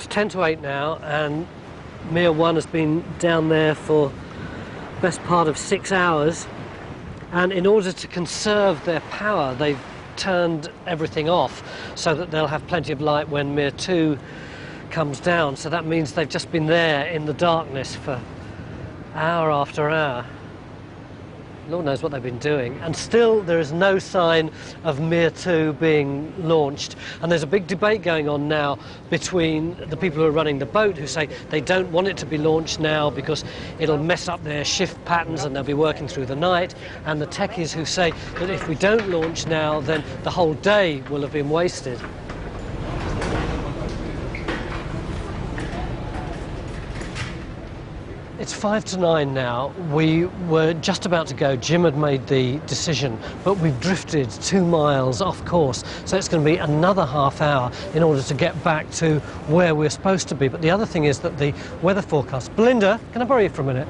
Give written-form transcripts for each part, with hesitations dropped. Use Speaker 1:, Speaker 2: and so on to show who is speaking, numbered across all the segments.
Speaker 1: It's 10 to 8 now, and Mir 1 has been down there for the best part of 6 hours, and in order to conserve their power, they've turned everything off so that they'll have plenty of light when Mir 2 comes down. So that means they've just been there in the darkness for hour after hour. Lord knows what they've been doing, and still there is no sign of Mir 2 being launched. And there's a big debate going on now between the people who are running the boat, who say they don't want it to be launched now because it'll mess up their shift patterns and they'll be working through the night, and the techies who say that if we don't launch now, then the whole day will have been wasted. It's 5 to 9 now. We were just about to go. Jim had made the decision, but we've drifted 2 miles off course, so it's going to be another half hour in order to get back to where we're supposed to be. But the other thing is that the weather forecast... Belinda, can I borrow you for a minute?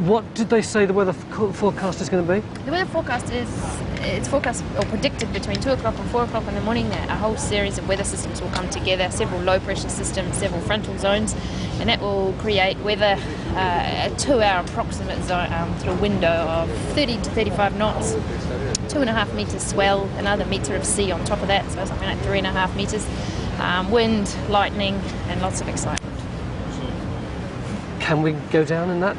Speaker 1: What did they say the weather forecast is going to be?
Speaker 2: The weather forecast is, it's forecast or predicted between 2 o'clock and 4 o'clock in the morning that a whole series of weather systems will come together, several low pressure systems, several frontal zones, and that will create weather, a 2-hour approximate sort of window of 30 to 35 knots, 2.5 metres swell, another metre of sea on top of that, so something like 3.5 metres, wind, lightning, and lots of excitement.
Speaker 1: Can we go down in that?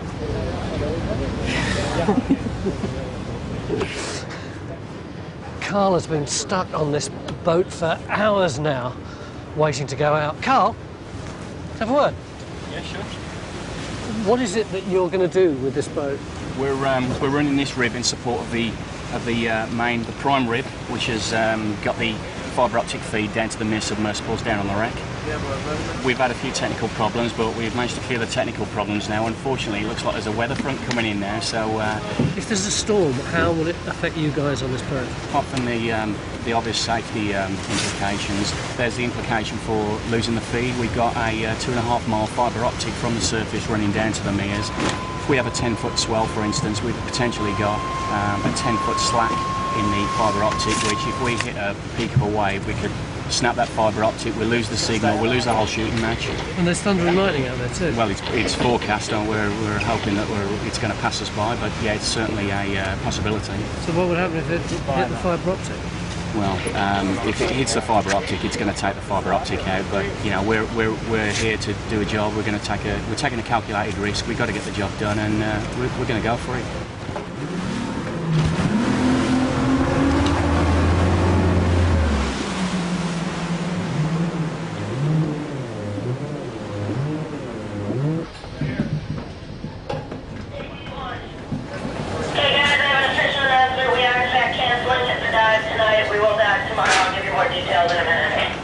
Speaker 1: Carl has been stuck on this boat for hours now, waiting to go out. Carl, have a word.
Speaker 3: Yeah, sure.
Speaker 1: What is it that you're going to do with this boat?
Speaker 3: We're running this rib in support of the prime rib, which has got the fibre optic feed down to the Mir submersibles down on the wreck. We've had a few technical problems, but we've managed to clear the technical problems now. Unfortunately, it looks like there's a weather front coming in now, so...
Speaker 1: if there's a storm, how will it affect you guys on this boat?
Speaker 3: Apart from the obvious safety implications, there's the implication for losing the feed. We've got a 2.5 mile fibre optic from the surface running down to the Mirs. If we have a 10-foot swell, for instance, we've potentially got a 10-foot slack in the fibre optic, which if we hit a peak of a wave, we could snap that fibre optic, we'll lose the signal, we'll lose the whole shooting match.
Speaker 1: And there's thunder and lightning out there too?
Speaker 3: Well, it's forecast, and we're hoping that it's going to pass us by, but yeah, it's certainly a possibility.
Speaker 1: So what would happen if it hit the fibre optic?
Speaker 3: Well, if it hits the fibre optic, it's going to take the fibre optic out, but you know, we're here to do a job. We're taking a calculated risk. We've got to get the job done, and we're going to go for it.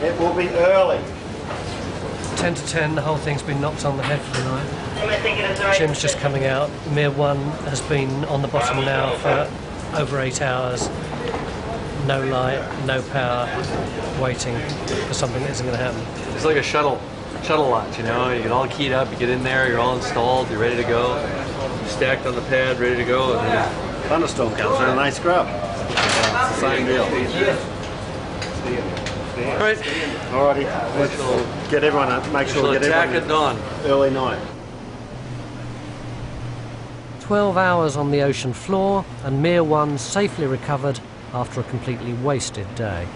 Speaker 4: It will be early.
Speaker 1: 10 to 10, the whole thing's been knocked on the head for tonight. Jim's just coming out. Mir 1 has been on the bottom now for over 8 hours. No light, no power, waiting for something that isn't going to happen.
Speaker 5: It's like a shuttle launch, you know. You get all keyed up, you get in there, you're all installed, you're ready to go. Stacked on the pad, ready to go. And then
Speaker 4: Thunderstorm comes in and they scrub.
Speaker 5: it's the same deal. All right.
Speaker 4: Alrighty, let's get everyone, make sure we get
Speaker 5: attack
Speaker 4: everyone
Speaker 5: at dawn.
Speaker 4: early night.
Speaker 1: 12 hours on the ocean floor, and Mir 1 safely recovered after a completely wasted day.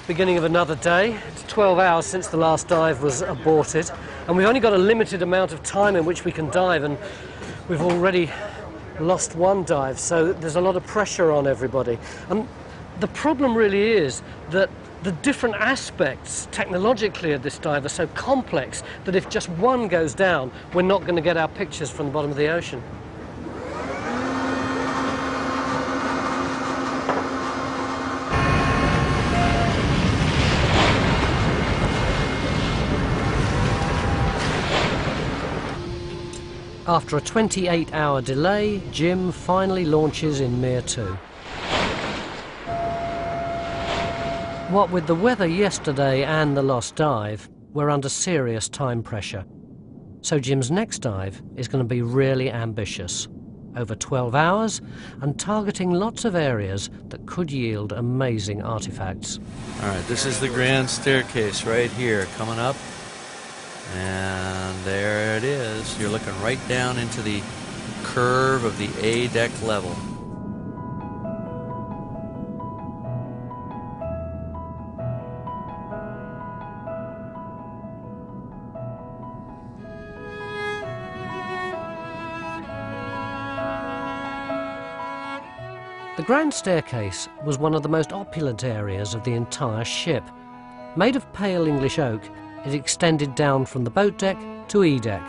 Speaker 1: Beginning of another day. It's 12 hours since the last dive was aborted, and we've only got a limited amount of time in which we can dive, and we've already lost one dive, so there's a lot of pressure on everybody. And the problem really is that the different aspects technologically of this dive are so complex that if just one goes down, we're not going to get our pictures from the bottom of the ocean. After a 28-hour delay, Jim finally launches in Mir 2. What with the weather yesterday and the lost dive, we're under serious time pressure. So Jim's next dive is going to be really ambitious. over 12 hours and targeting lots of areas that could yield amazing artifacts.
Speaker 5: All right, this is the grand staircase right here coming up. And there it is. You're looking right down into the curve of the A deck level.
Speaker 1: The grand staircase was one of the most opulent areas of the entire ship. Made of pale English oak, it extended down from the boat deck to E deck.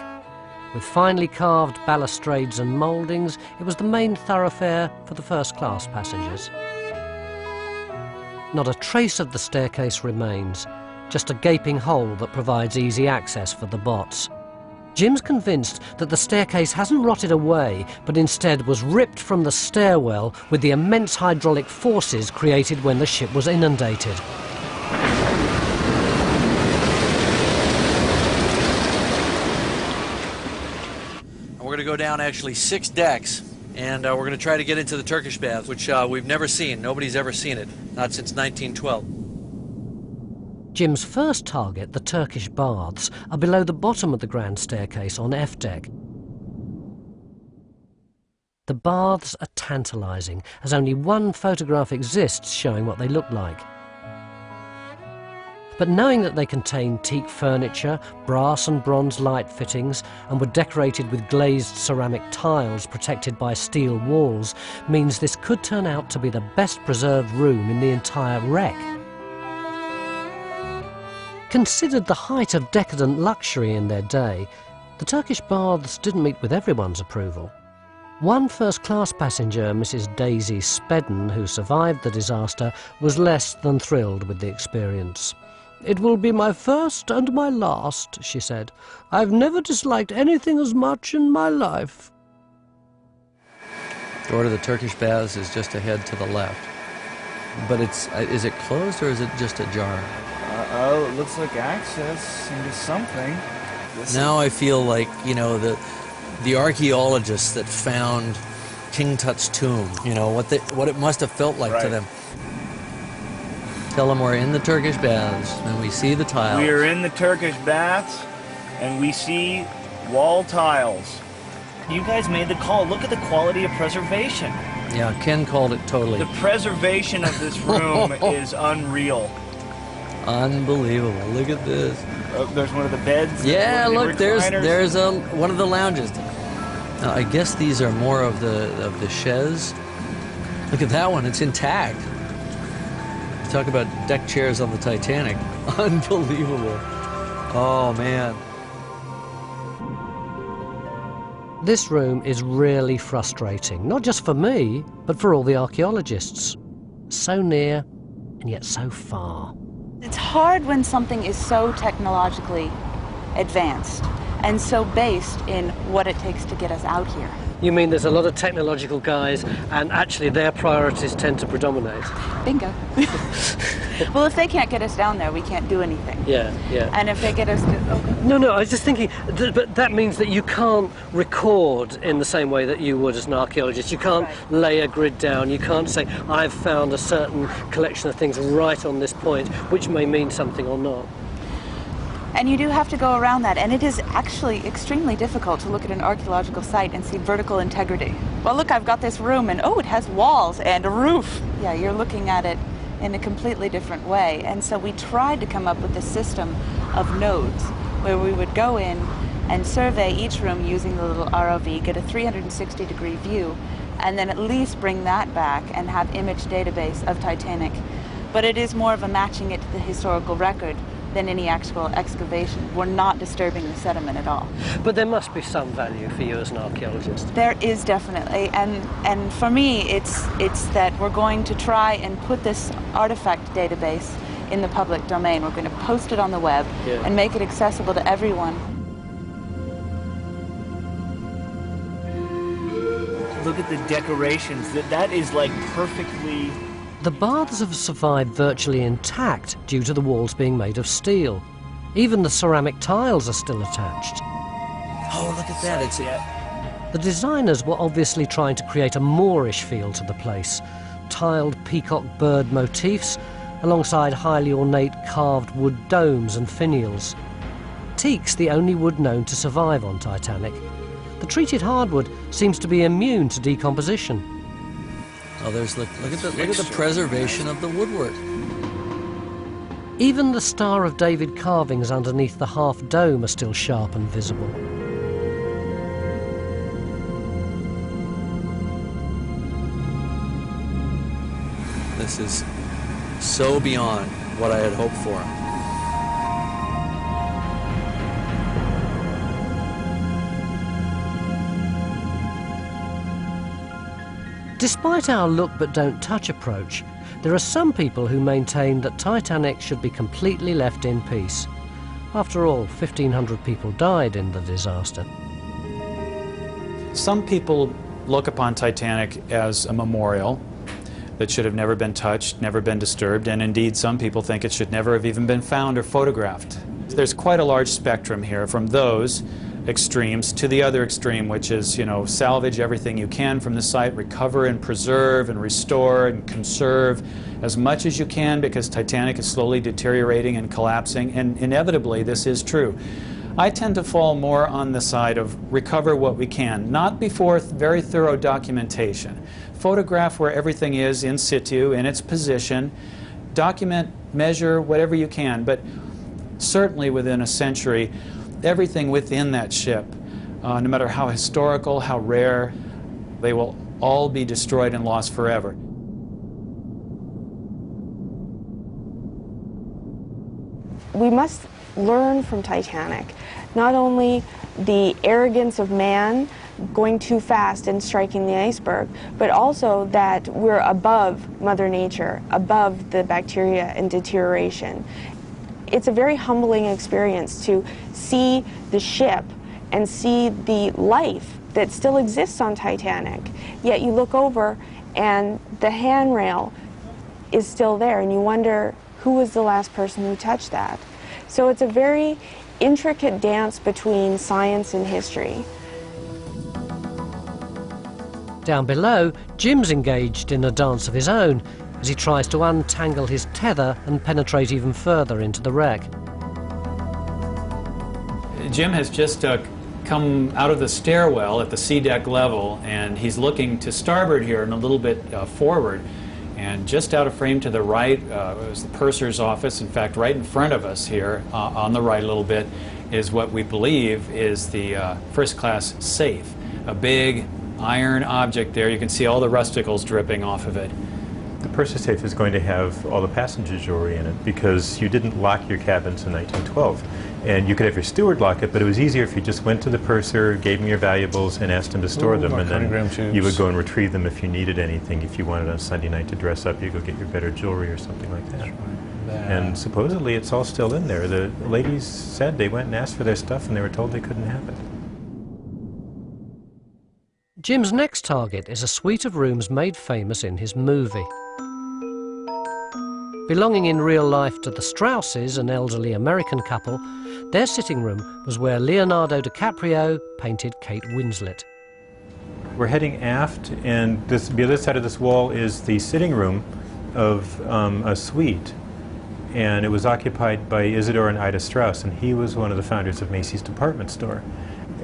Speaker 1: With finely carved balustrades and mouldings, it was the main thoroughfare for the first-class passengers. Not a trace of the staircase remains, just a gaping hole that provides easy access for the bots. Jim's convinced that the staircase hasn't rotted away, but instead was ripped from the stairwell with the immense hydraulic forces created when the ship was inundated.
Speaker 5: We're going to go down actually 6 decks, and we're going to try to get into the Turkish baths, which we've never seen. Nobody's ever seen it, not since 1912.
Speaker 1: Jim's first target, the Turkish baths, are below the bottom of the grand staircase on F deck. The baths are tantalising, as only one photograph exists showing what they look like. But knowing that they contain teak furniture, brass and bronze light fittings, and were decorated with glazed ceramic tiles protected by steel walls, means this could turn out to be the best preserved room in the entire wreck. Considered the height of decadent luxury in their day, the Turkish baths didn't meet with everyone's approval. One first-class passenger, Mrs. Daisy Spedden, who survived the disaster, was less than thrilled with the experience. "It will be my first and my last," she said. "I've never disliked anything as much in my life."
Speaker 5: Door to the Turkish baths is just ahead to the left. But is it closed or is it just ajar?
Speaker 6: Oh, it looks like access into something.
Speaker 5: Now I feel like, you know, the archaeologists that found King Tut's tomb, you know, what it must have felt like to them. Tell them we're in the Turkish baths and we see the tiles.
Speaker 6: We are in the Turkish baths and we see wall tiles. You guys made the call. Look at the quality of preservation.
Speaker 5: Yeah, Ken called it totally.
Speaker 6: The preservation of this room is unreal.
Speaker 5: Unbelievable. Look at this.
Speaker 6: Oh, there's one of the beds.
Speaker 5: Yeah, look, there's
Speaker 6: recliners.
Speaker 5: one of the lounges. Now, I guess these are more of the chaise. Look at that one, it's intact. Talk about deck chairs on the Titanic. Unbelievable. Oh, man.
Speaker 1: This room is really frustrating, not just for me, but for all the archaeologists. So near, and yet so far.
Speaker 7: It's hard when something is so technologically advanced and so based in what it takes to get us out here.
Speaker 1: You mean there's a lot of technological guys, and actually their priorities tend to predominate?
Speaker 7: Bingo. Well, if they can't get us down there, we can't do anything.
Speaker 1: Yeah, yeah.
Speaker 7: And if they get us to... Okay.
Speaker 1: No, I was just thinking, but that means that you can't record in the same way that you would as an archaeologist. You can't lay a grid down. You can't say, I've found a certain collection of things right on this point, which may mean something or not.
Speaker 7: And you do have to go around that, and it is actually extremely difficult to look at an archaeological site and see vertical integrity. Well, look, I've got this room, and oh, it has walls and a roof. Yeah, you're looking at it in a completely different way. And so we tried to come up with a system of nodes where we would go in and survey each room using the little ROV, get a 360-degree view, and then at least bring that back and have image database of Titanic. But it is more of a matching it to the historical record than any actual excavation. We're not disturbing the sediment at all.
Speaker 1: But there must be some value for you as an archaeologist.
Speaker 7: There is definitely, and for me, it's that we're going to try and put this artifact database in the public domain. We're going to post it on the web and make it accessible to everyone.
Speaker 6: Look at the decorations. That is like perfectly...
Speaker 1: The baths have survived virtually intact due to the walls being made of steel. Even the ceramic tiles are still attached.
Speaker 5: Oh, look at that.
Speaker 1: The designers were obviously trying to create a Moorish feel to the place. Tiled peacock bird motifs alongside highly ornate carved wood domes and finials. Teak's the only wood known to survive on Titanic. The treated hardwood seems to be immune to decomposition.
Speaker 5: Oh, look at the preservation of the woodwork.
Speaker 1: Even the Star of David carvings underneath the half dome are still sharp and visible.
Speaker 5: This is so beyond what I had hoped for.
Speaker 1: Despite our look but don't touch approach, there are some people who maintain that Titanic should be completely left in peace. After all, 1,500 people died in the disaster.
Speaker 8: Some people look upon Titanic as a memorial that should have never been touched, never been disturbed, and indeed some people think it should never have even been found or photographed. There's quite a large spectrum here from those extremes to the other extreme, which is, salvage everything you can from the site, recover and preserve and restore and conserve as much as you can, because Titanic is slowly deteriorating and collapsing, and inevitably this is true. I tend to fall more on the side of recover what we can, not before very thorough documentation. Photograph where everything is in situ, in its position, document, measure, whatever you can, but certainly within a century, everything within that ship, no matter how historical, how rare, they will all be destroyed and lost forever.
Speaker 9: We must learn from Titanic, not only the arrogance of man going too fast and striking the iceberg, but also that we're above Mother Nature, above the bacteria and deterioration. It's a very humbling experience to see the ship and see the life that still exists on Titanic, yet you look over and the handrail is still there and you wonder who was the last person who touched that. So it's a very intricate dance between science and history.
Speaker 1: Down below, Jim's engaged in a dance of his own as he tries to untangle his tether and penetrate even further into the wreck.
Speaker 8: Jim has just come out of the stairwell at the sea deck level, and he's looking to starboard here and a little bit forward. And just out of frame to the right is the purser's office. In fact, right in front of us here, on the right a little bit, is what we believe is the first-class safe. A big iron object there. You can see all the rusticles dripping off of it.
Speaker 10: The purser safe is going to have all the passenger jewelry in it because you didn't lock your cabins in 1912. And you could have your steward lock it, but it was easier if you just went to the purser, gave him your valuables, and asked him to store them, and then you would go and retrieve them if you needed anything. If you wanted on Sunday night to dress up, you go get your better jewelry or something like that. And supposedly it's all still in there. The ladies said they went and asked for their stuff, and they were told they couldn't have it.
Speaker 1: Jim's next target is a suite of rooms made famous in his movie. Belonging in real life to the Strausses, an elderly American couple, their sitting room was where Leonardo DiCaprio painted Kate Winslet.
Speaker 10: We're heading aft, and the other side of this wall is the sitting room of a suite. And it was occupied by Isidore and Ida Strauss, and he was one of the founders of Macy's department store.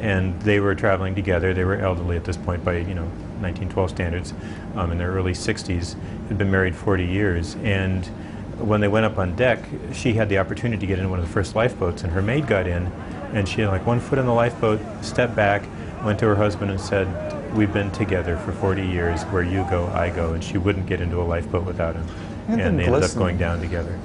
Speaker 10: And they were traveling together. They were elderly at this point by 1912 standards, in their early 60s, had been married 40 years. And when they went up on deck, she had the opportunity to get in one of the first lifeboats, and her maid got in, and she had like one foot in the lifeboat, stepped back, went to her husband and said, "We've been together for 40 years. Where you go, I go." And she wouldn't get into a lifeboat without him. And they ended up going down together.